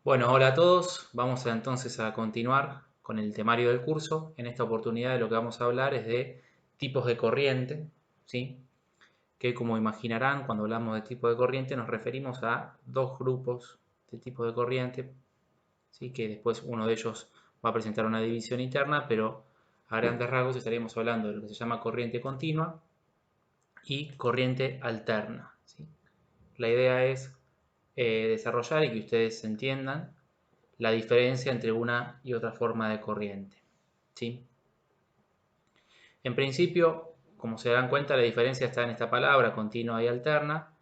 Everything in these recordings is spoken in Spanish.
Bueno, hola a todos. Entonces a continuar con el temario del curso. En esta oportunidad de lo que vamos a hablar es de tipos de corriente, ¿sí? Que como imaginarán, cuando hablamos de tipo de corriente nos referimos a dos grupos de tipos de corriente, ¿sí? Que después uno de ellos va a presentar una división interna, pero a grandes rasgos estaríamos hablando de lo que se llama corriente continua y corriente alterna, ¿sí? La idea es desarrollar y que ustedes entiendan la diferencia entre una y otra forma de corriente, ¿sí? En principio, como se dan cuenta, la diferencia está en esta palabra, continua y alterna,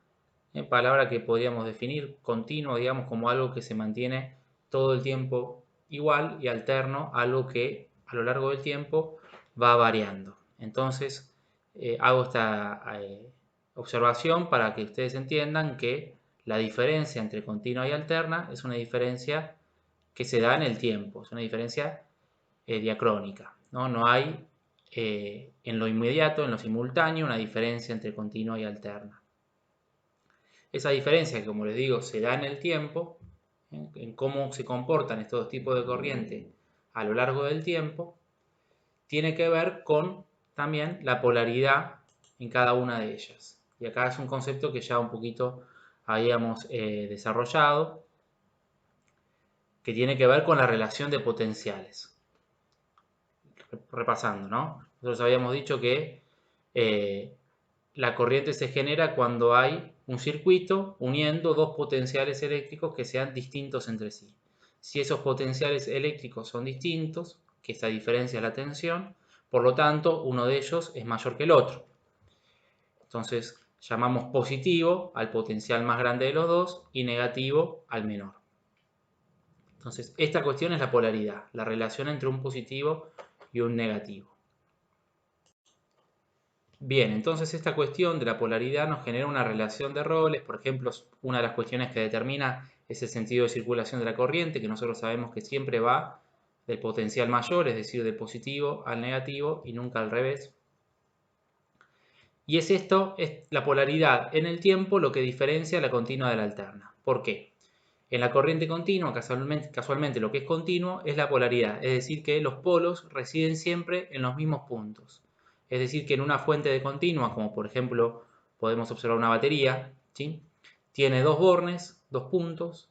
palabra que podríamos definir continuo, digamos, como algo que se mantiene todo el tiempo igual, y alterno, algo que a lo largo del tiempo va variando. Entonces, hago esta observación para que ustedes entiendan que la diferencia entre continua y alterna es una diferencia que se da en el tiempo, es una diferencia diacrónica, ¿no? No hay en lo inmediato, en lo simultáneo, una diferencia entre continua y alterna. Esa diferencia, que como les digo, se da en el tiempo, en cómo se comportan estos tipos de corriente a lo largo del tiempo, tiene que ver con también la polaridad en cada una de ellas. Y acá es un concepto que ya un poquito habíamos desarrollado, que tiene que ver con la relación de potenciales. Repasando, ¿no? Nosotros habíamos dicho que la corriente se genera cuando hay un circuito uniendo dos potenciales eléctricos que sean distintos entre sí. Si esos potenciales eléctricos son distintos, que esta diferencia es la tensión, por lo tanto, uno de ellos es mayor que el otro. Entonces, llamamos positivo al potencial más grande de los dos y negativo al menor. Entonces, esta cuestión es la polaridad, la relación entre un positivo y un negativo. Bien, entonces esta cuestión de la polaridad nos genera una relación de roles. Por ejemplo, una de las cuestiones que determina es el sentido de circulación de la corriente, que nosotros sabemos que siempre va del potencial mayor, es decir, del positivo al negativo y nunca al revés. Y es la polaridad en el tiempo, lo que diferencia la continua de la alterna. ¿Por qué? En la corriente continua, casualmente lo que es continuo es la polaridad, es decir, que los polos residen siempre en los mismos puntos. Es decir, que en una fuente de continua, como por ejemplo podemos observar una batería, ¿sí? Tiene dos bornes, dos puntos,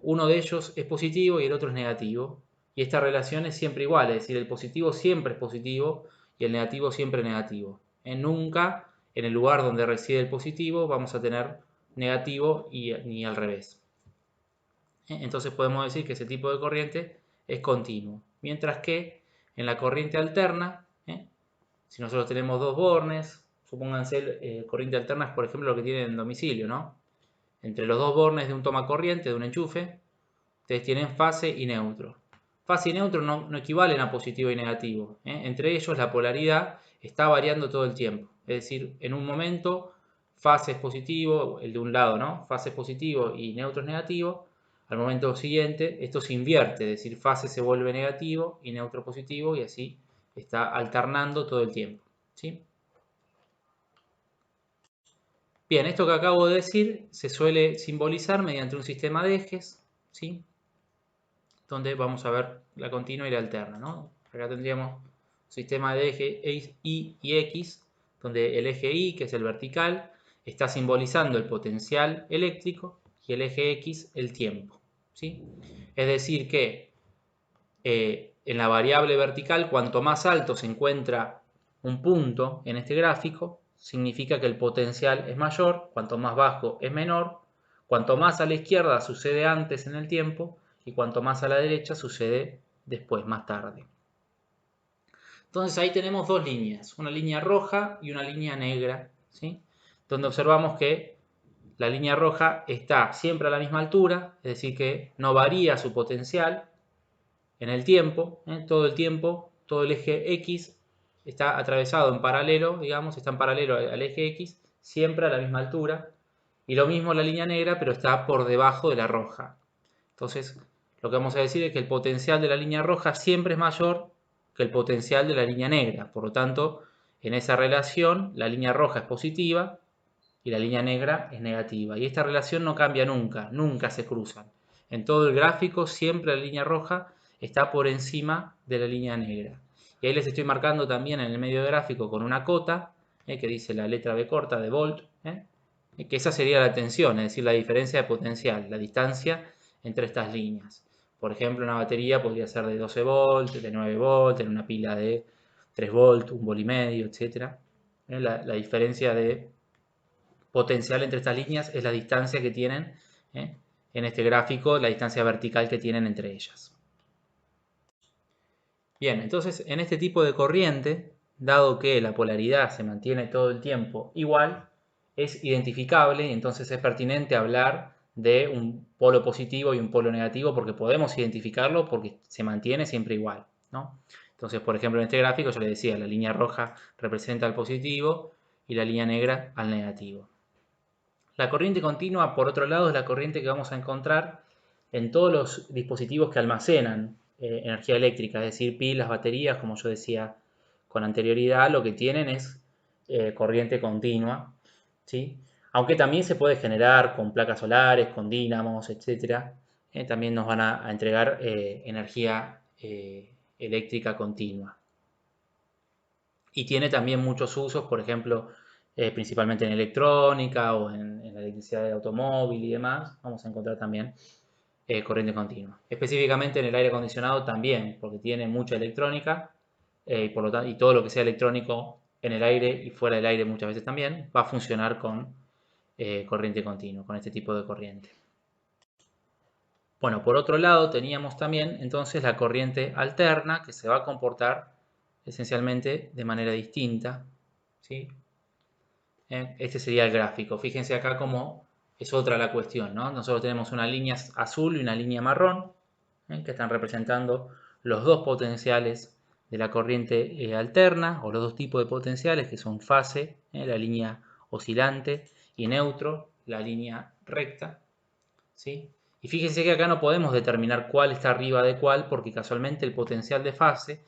uno de ellos es positivo y el otro es negativo, y esta relación es siempre igual, es decir, el positivo siempre es positivo y el negativo siempre es negativo. Nunca en el lugar donde reside el positivo vamos a tener negativo ni al revés. Entonces podemos decir que ese tipo de corriente es continuo. Mientras que en la corriente alterna, si nosotros tenemos dos bornes, supónganse corriente alterna es por ejemplo lo que tienen en domicilio, ¿no? Entre los dos bornes de un toma corriente, de un enchufe, ustedes tienen fase y neutro. Fase y neutro no equivalen a positivo y negativo. Entre ellos la polaridad está variando todo el tiempo. Es decir, en un momento fase es positivo, el de un lado, ¿no? Fase es positivo y neutro es negativo. Al momento siguiente esto se invierte, es decir, fase se vuelve negativo y neutro positivo y así está alternando todo el tiempo, ¿sí? Bien, esto que acabo de decir se suele simbolizar mediante un sistema de ejes, ¿sí? Donde vamos a ver la continua y la alterna, ¿no? Acá tendríamos un sistema de eje Y y X, donde el eje Y, que es el vertical, está simbolizando el potencial eléctrico y el eje X el tiempo, ¿sí? Es decir que en la variable vertical, cuanto más alto se encuentra un punto en este gráfico, significa que el potencial es mayor, cuanto más bajo es menor, cuanto más a la izquierda sucede antes en el tiempo y cuanto más a la derecha sucede después, más tarde. Entonces ahí tenemos dos líneas, una línea roja y una línea negra, ¿sí? Donde observamos que la línea roja está siempre a la misma altura, es decir que no varía su potencial en el tiempo, todo el tiempo, todo el eje X está atravesado en paralelo, digamos, está en paralelo al eje X, siempre a la misma altura. Y lo mismo la línea negra, pero está por debajo de la roja. Entonces, lo que vamos a decir es que el potencial de la línea roja siempre es mayor que el potencial de la línea negra. Por lo tanto, en esa relación, la línea roja es positiva y la línea negra es negativa. Y esta relación no cambia nunca, nunca se cruzan. En todo el gráfico siempre la línea roja está por encima de la línea negra. Y ahí les estoy marcando también en el medio del gráfico con una cota, que dice la letra B corta de volt, que esa sería la tensión, es decir, la diferencia de potencial, la distancia entre estas líneas. Por ejemplo, una batería podría ser de 12 volts, de 9 volts, en una pila de 3 volts, 1 volt y medio, etc. La diferencia de potencial entre estas líneas es la distancia que tienen, en este gráfico, la distancia vertical que tienen entre ellas. Bien, entonces en este tipo de corriente, dado que la polaridad se mantiene todo el tiempo igual, es identificable y entonces es pertinente hablar de un polo positivo y un polo negativo porque podemos identificarlo porque se mantiene siempre igual, ¿no? Entonces, por ejemplo, en este gráfico yo les decía, la línea roja representa al positivo y la línea negra al negativo. La corriente continua, por otro lado, es la corriente que vamos a encontrar en todos los dispositivos que almacenan energía eléctrica, es decir, pilas, baterías, como yo decía con anterioridad, lo que tienen es corriente continua, ¿sí? Aunque también se puede generar con placas solares, con dínamos, etc. También nos van a entregar energía eléctrica continua. Y tiene también muchos usos, por ejemplo, principalmente en electrónica o en la electricidad del automóvil y demás, vamos a encontrar también corriente continua. Específicamente en el aire acondicionado también, porque tiene mucha electrónica y, por lo tanto, y todo lo que sea electrónico en el aire y fuera del aire muchas veces también va a funcionar con corriente continua, con este tipo de corriente. Bueno, por otro lado teníamos también entonces la corriente alterna que se va a comportar esencialmente de manera distinta, ¿sí? Este sería el gráfico. Fíjense acá cómo es otra la cuestión, ¿no? Nosotros tenemos una línea azul y una línea marrón, que están representando los dos potenciales de la corriente alterna, o los dos tipos de potenciales, que son fase, la línea oscilante, y neutro, la línea recta, ¿sí? Y fíjense que acá no podemos determinar cuál está arriba de cuál, porque casualmente el potencial de fase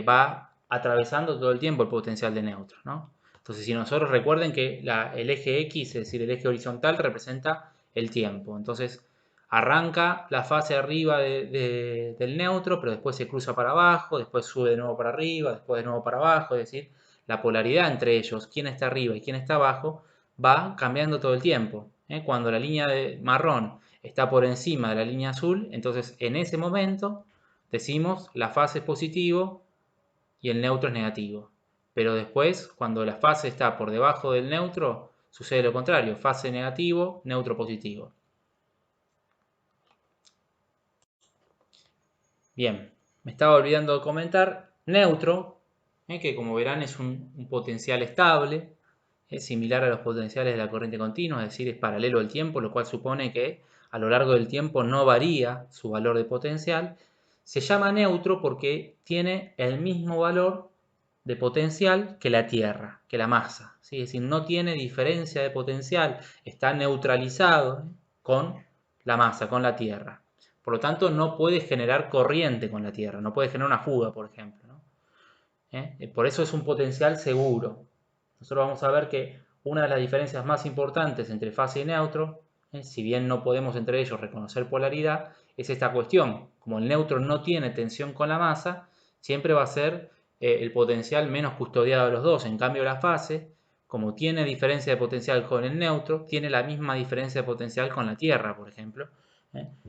va atravesando todo el tiempo el potencial de neutro, ¿no? Entonces, si nosotros recuerden que el eje X, es decir, el eje horizontal, representa el tiempo. Entonces, arranca la fase arriba del neutro, pero después se cruza para abajo, después sube de nuevo para arriba, después de nuevo para abajo. Es decir, la polaridad entre ellos, quién está arriba y quién está abajo, va cambiando todo el tiempo. Cuando la línea de marrón está por encima de la línea azul, entonces en ese momento decimos la fase es positivo y el neutro es negativo. Pero después, cuando la fase está por debajo del neutro, sucede lo contrario, fase negativo, neutro positivo. Bien, me estaba olvidando de comentar, neutro, que como verán es un potencial estable, es similar a los potenciales de la corriente continua, es decir, es paralelo al tiempo, lo cual supone que a lo largo del tiempo no varía su valor de potencial. Se llama neutro porque tiene el mismo valor de potencial que la Tierra, que la masa, ¿sí? Es decir, no tiene diferencia de potencial, está neutralizado con la masa, con la Tierra. Por lo tanto, no puede generar corriente con la Tierra, no puede generar una fuga, por ejemplo, ¿no? Por eso es un potencial seguro. Nosotros vamos a ver que una de las diferencias más importantes entre fase y neutro, si bien no podemos entre ellos reconocer polaridad, es esta cuestión. Como el neutro no tiene tensión con la masa, siempre va a ser el potencial menos custodiado de los dos. En cambio, la fase, como tiene diferencia de potencial con el neutro, tiene la misma diferencia de potencial con la Tierra, por ejemplo.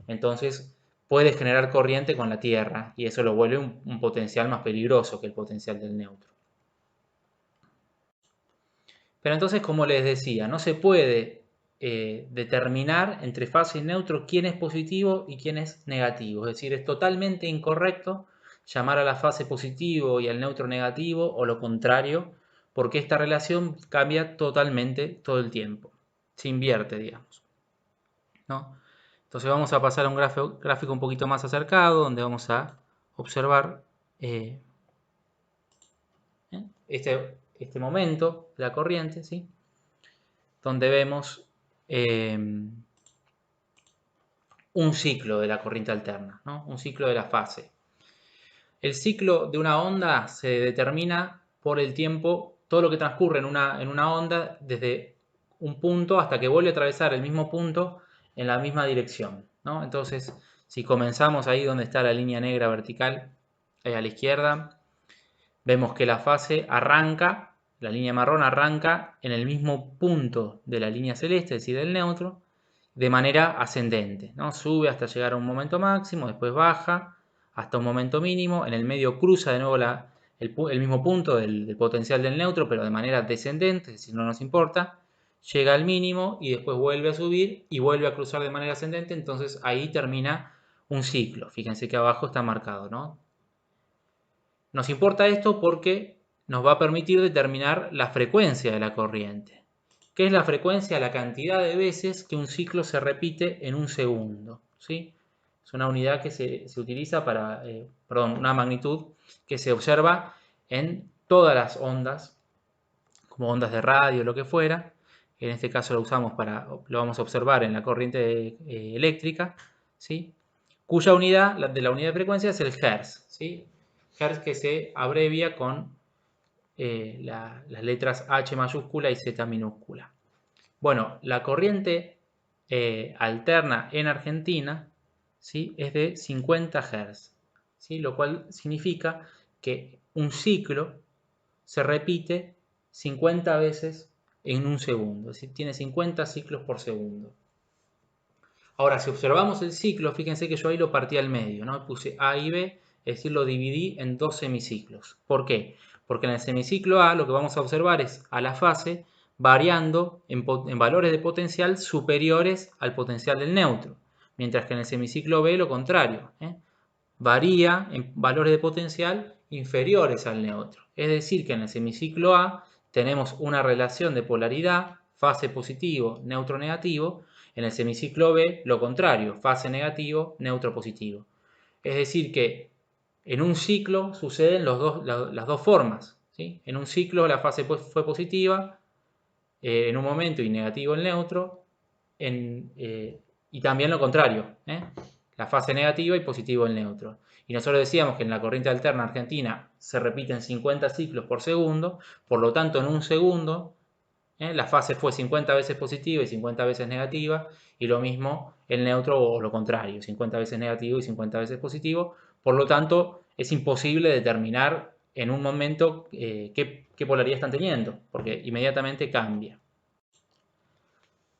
Entonces, puede generar corriente con la Tierra y eso lo vuelve un potencial más peligroso que el potencial del neutro. Pero entonces, como les decía, no se puede determinar entre fase y neutro quién es positivo y quién es negativo. Es decir, es totalmente incorrecto llamar a la fase positivo y al neutro negativo o lo contrario, porque esta relación cambia totalmente todo el tiempo. Se invierte, digamos, ¿no? Entonces vamos a pasar a un gráfico un poquito más acercado, donde vamos a observar este momento de la corriente, ¿sí? Donde vemos un ciclo de la corriente alterna, ¿no? Un ciclo de la fase. El ciclo de una onda se determina por el tiempo, todo lo que transcurre en una onda desde un punto hasta que vuelve a atravesar el mismo punto en la misma dirección. ¿no? Entonces, si comenzamos ahí donde está la línea negra vertical, a la izquierda, vemos que la fase arranca, la línea marrón arranca en el mismo punto de la línea celeste, es decir, del neutro, de manera ascendente, ¿no? Sube hasta llegar a un momento máximo, después baja hasta un momento mínimo, en el medio cruza de nuevo el mismo punto del potencial del neutro, pero de manera descendente, es decir, no nos importa, llega al mínimo y después vuelve a subir y vuelve a cruzar de manera ascendente, entonces ahí termina un ciclo. Fíjense que abajo está marcado, ¿no? Nos importa esto porque nos va a permitir determinar la frecuencia de la corriente. ¿Qué es la frecuencia? La cantidad de veces que un ciclo se repite en un segundo, ¿sí? Es una unidad que se utiliza para, una magnitud que se observa en todas las ondas, como ondas de radio, lo que fuera. En este caso lo usamos lo vamos a observar en la corriente eléctrica, ¿sí? Cuya unidad, de la unidad de frecuencia, es el Hertz, ¿sí? Hertz que se abrevia con las letras H mayúscula y Z minúscula. Bueno, la corriente alterna en Argentina, ¿sí? Es de 50 Hz, ¿sí? Lo cual significa que un ciclo se repite 50 veces en un segundo, es decir, tiene 50 ciclos por segundo. Ahora, si observamos el ciclo, fíjense que yo ahí lo partí al medio, ¿no? Puse A y B, es decir, lo dividí en dos semiciclos. ¿Por qué? Porque en el semiciclo A lo que vamos a observar es a la fase variando en valores de potencial superiores al potencial del neutro, mientras que en el semiciclo B lo contrario, varía en valores de potencial inferiores al neutro. Es decir, que en el semiciclo A tenemos una relación de polaridad, fase positivo, neutro negativo. En el semiciclo B, lo contrario, fase negativo, neutro positivo. Es decir, que en un ciclo suceden las dos formas, ¿sí? En un ciclo la fase fue positiva en un momento y negativo el neutro, y también lo contrario, la fase negativa y positivo el neutro. Y nosotros decíamos que en la corriente alterna argentina se repiten 50 ciclos por segundo, por lo tanto en un segundo la fase fue 50 veces positiva y 50 veces negativa, y lo mismo el neutro o lo contrario, 50 veces negativo y 50 veces positivo. Por lo tanto, es imposible determinar en un momento qué polaridad están teniendo, porque inmediatamente cambia.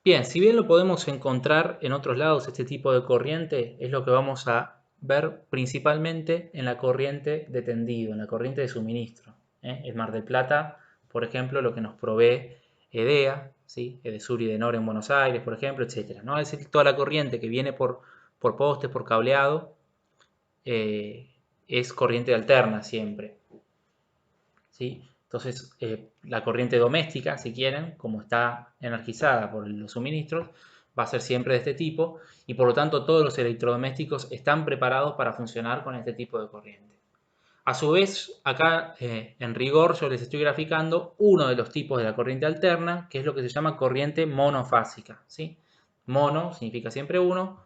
Bien, si bien lo podemos encontrar en otros lados, este tipo de corriente es lo que vamos a ver principalmente en la corriente de tendido, en la corriente de suministro. El Mar del Plata, por ejemplo, lo que nos provee EDEA, ¿sí? Edesur y Edenor en Buenos Aires, por ejemplo, etc., ¿no? Es decir, toda la corriente que viene por postes, por cableado, es corriente alterna siempre, ¿sí? Entonces, la corriente doméstica, si quieren, como está energizada por los suministros, va a ser siempre de este tipo, y por lo tanto todos los electrodomésticos están preparados para funcionar con este tipo de corriente. A su vez, acá en rigor yo les estoy graficando uno de los tipos de la corriente alterna, que es lo que se llama corriente monofásica, ¿sí? Mono significa siempre uno,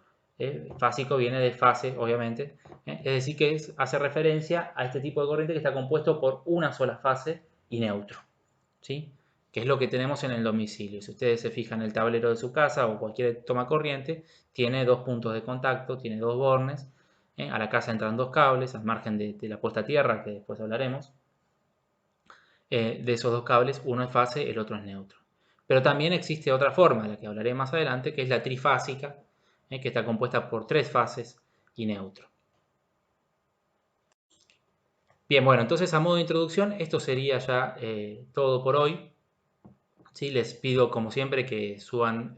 fásico viene de fase, obviamente, es decir que hace referencia a este tipo de corriente que está compuesto por una sola fase y neutro, ¿sí? Que es lo que tenemos en el domicilio. Si ustedes se fijan en el tablero de su casa o cualquier toma corriente, tiene dos puntos de contacto, tiene dos bornes. A la casa entran dos cables, al margen de la puesta a tierra, que después hablaremos. De esos dos cables, uno es fase, el otro es neutro. Pero también existe otra forma, de la que hablaré más adelante, que es la trifásica, que está compuesta por tres fases y neutro. Bien, bueno, entonces a modo de introducción, esto sería ya todo por hoy. ¿Sí? Les pido, como siempre, que suban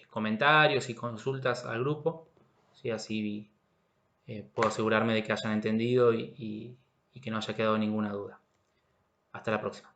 comentarios y consultas al grupo, ¿sí? Así puedo asegurarme de que hayan entendido y que no haya quedado ninguna duda. Hasta la próxima.